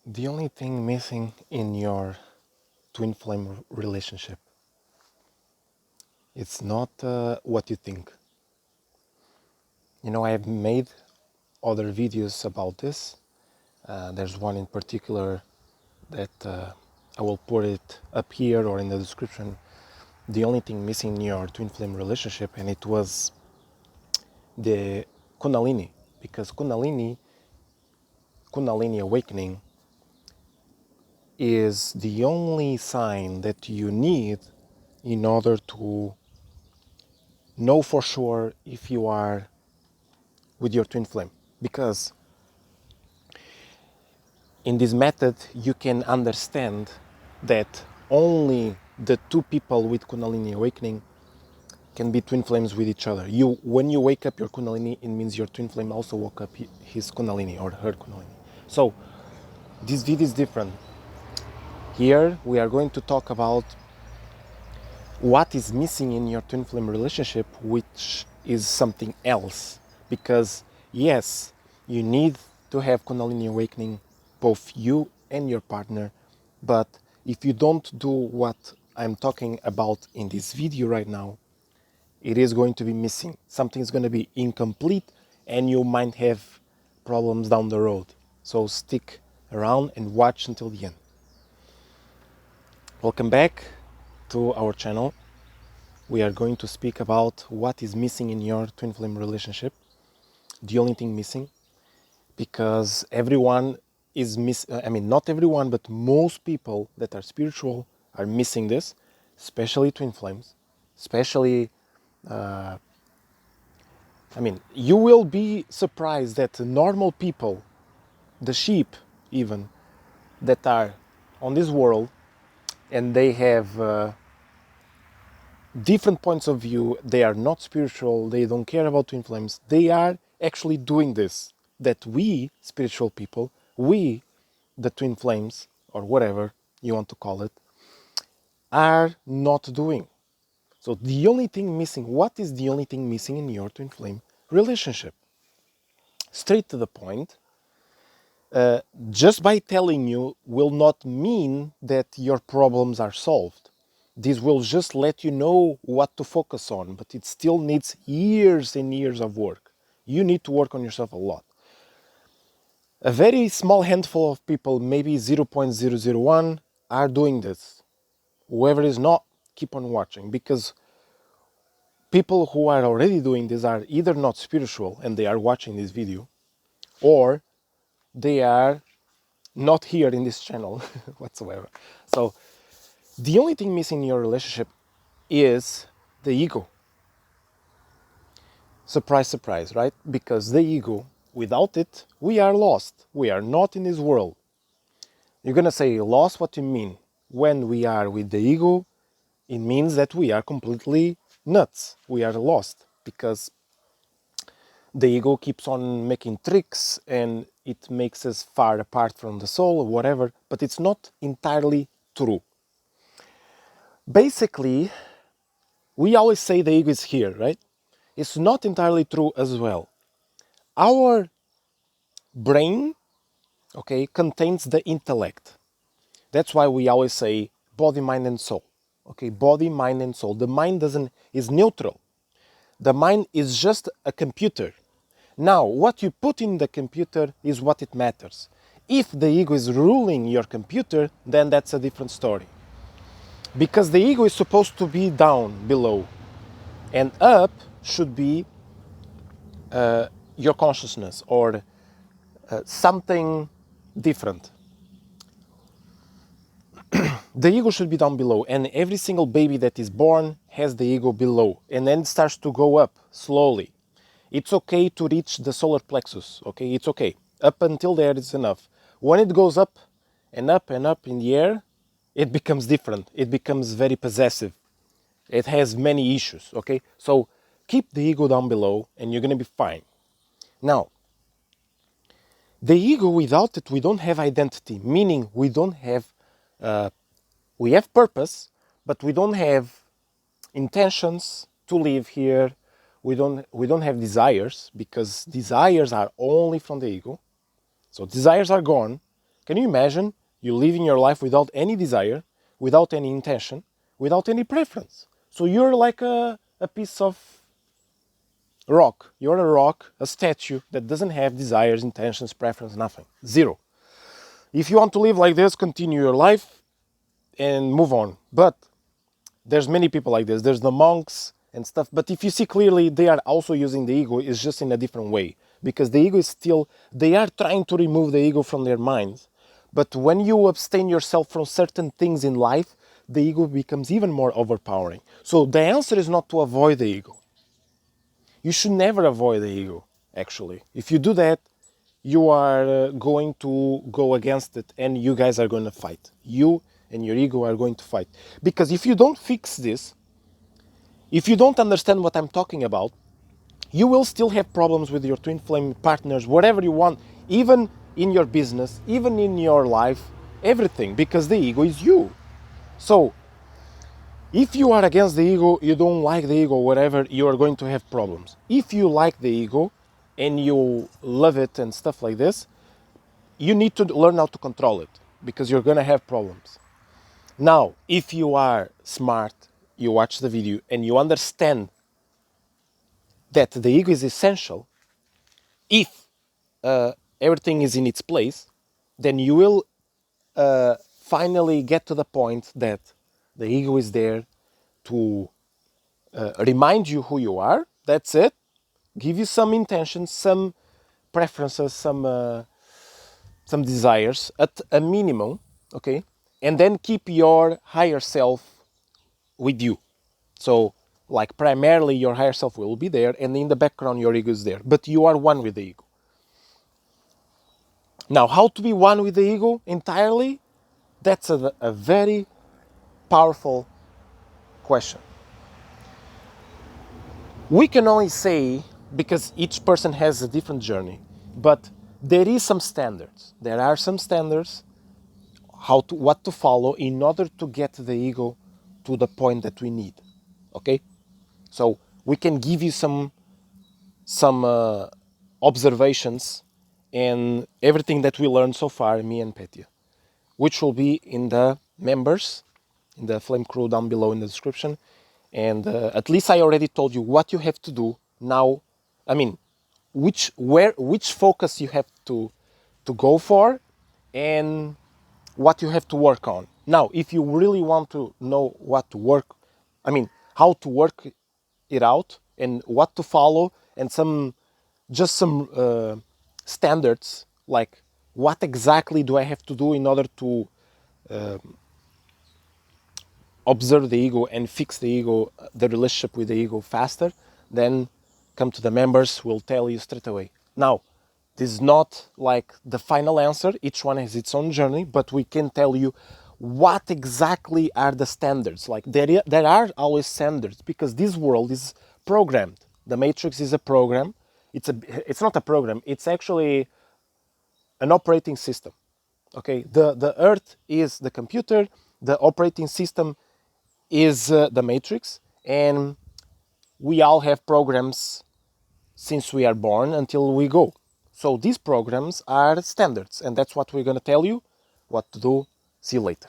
The only thing missing in your twin flame relationship, it's not what you think. I have made other videos about this. There's one in particular that I will put it up here or in the description. The only thing missing in your twin flame relationship, and it was the Kundalini, because Kundalini awakening is the only sign that you need in order to know for sure if you are with your twin flame. Because in this method, you can understand that only the two people with Kundalini awakening can be twin flames with each other. When you wake up your Kundalini, it means your twin flame also woke up his Kundalini or her Kundalini. So this video is different. Here we are going to talk about what is missing in your twin flame relationship, which is something else. Because yes, you need to have Kundalini awakening, both you and your partner. But if you don't do what I'm talking about in this video right now, it is going to be missing. Something is going to be incomplete and you might have problems down the road. So stick around and watch until the end. Welcome back to our channel. We are going to speak about what is missing in your twin flame relationship. The only thing missing, because everyone is not everyone, but most people that are spiritual are missing this, especially twin flames, especially you will be surprised that normal people, the sheep even, that are on this world, and they have different points of view, they are not spiritual, they don't care about twin flames, they are actually doing this. That we, spiritual people, we, the twin flames, or whatever you want to call it, are not doing. So the only thing missing, what is the only thing missing in your twin flame relationship? Straight to the point, just by telling you will not mean that your problems are solved. This will just let you know what to focus on, but it still needs years and years of work. You need to work on yourself a lot. A very small handful of people, maybe 0.001, are doing this. Whoever is not, keep on watching, because people who are already doing this are either not spiritual and they are watching this video, or they are not here in this channel whatsoever. So the only thing missing in your relationship is the ego. Surprise, surprise, right? Because the ego, without it, we are lost. We are not in this world. You're gonna say, lost, what do you mean? When we are with the ego, it means that we are completely nuts. We are lost because the ego keeps on making tricks and it makes us far apart from the soul or whatever, but it's not entirely true. Basically, we always say the ego is here, right? It's not entirely true as well. Our brain, okay, contains the intellect. That's why we always say body, mind, and soul. Okay, body, mind, and soul. The mind is neutral. The mind is just a computer. Now, what you put in the computer is what it matters. If the ego is ruling your computer, then that's a different story. Because the ego is supposed to be down, below, and up should be your consciousness or something different. The ego should be down below, and every single baby that is born has the ego below, and then it starts to go up slowly. It's okay to reach the solar plexus, okay? It's okay. Up until there is enough. When it goes up and up and up in the air, it becomes different. It becomes very possessive. It has many issues, okay? So keep the ego down below and you're gonna be fine. Now, the ego, without it, we don't have identity, meaning we don't have, we have purpose, but we don't have intentions to live here. We don't have desires, because desires are only from the ego. So desires are gone. Can you imagine you living your life without any desire, without any intention, without any preference? So you're like a piece of rock. You're a rock, a statue that doesn't have desires, intentions, preference, nothing. Zero. If you want to live like this, continue your life and move on. But there's many people like this. There's the monks and stuff. But if you see clearly, they are also using the ego. It's just in a different way. Because the ego is still, they are trying to remove the ego from their minds. But when you abstain yourself from certain things in life, the ego becomes even more overpowering. So the answer is not to avoid the ego. You should never avoid the ego, actually. If you do that, you are going to go against it and you guys are going to fight. You and your ego are going to fight. Because if you don't fix this, if you don't understand what I'm talking about, you will still have problems with your twin flame partners, whatever you want, even in your business, even in your life, everything, because the ego is you. So, if you are against the ego, you don't like the ego, whatever, you are going to have problems. If you like the ego and you love it and stuff like this, you need to learn how to control it because you're going to have problems. Now, if you are smart, you watch the video and you understand that the ego is essential, if everything is in its place, then you will finally get to the point that the ego is there to remind you who you are. That's it. Give you some intentions, some preferences, some desires at a minimum, okay? And then keep your higher self with you. So, like primarily your higher self will be there, and in the background your ego is there. But you are one with the ego. Now, how to be one with the ego entirely? That's a very powerful question. We can only say, because each person has a different journey, but there is some standards. There are some standards what to follow in order to get the ego to the point that we need. Okay? So we can give you some observations and everything that we learned so far, me and Petya, which will be in the members, in the Flame Crew down below in the description. And at least I already told you what you have to do now. I mean, which focus you have to go for, and what you have to work on. Now, if you really want to know what to work, I mean, how to work it out and what to follow, and some standards, like what exactly do I have to do in order to observe the ego and fix the ego, the relationship with the ego faster, then come to the members, we'll tell you straight away. Now, this is not like the final answer, each one has its own journey, but we can tell you what exactly are the standards. Like there are always standards because this world is programmed. The Matrix is a program. It's not a program, it's actually an operating system. Okay, the Earth is the computer, the operating system is the Matrix, and we all have programs since we are born until we go. So these programs are standards, and that's what we're going to tell you what to do. See you later.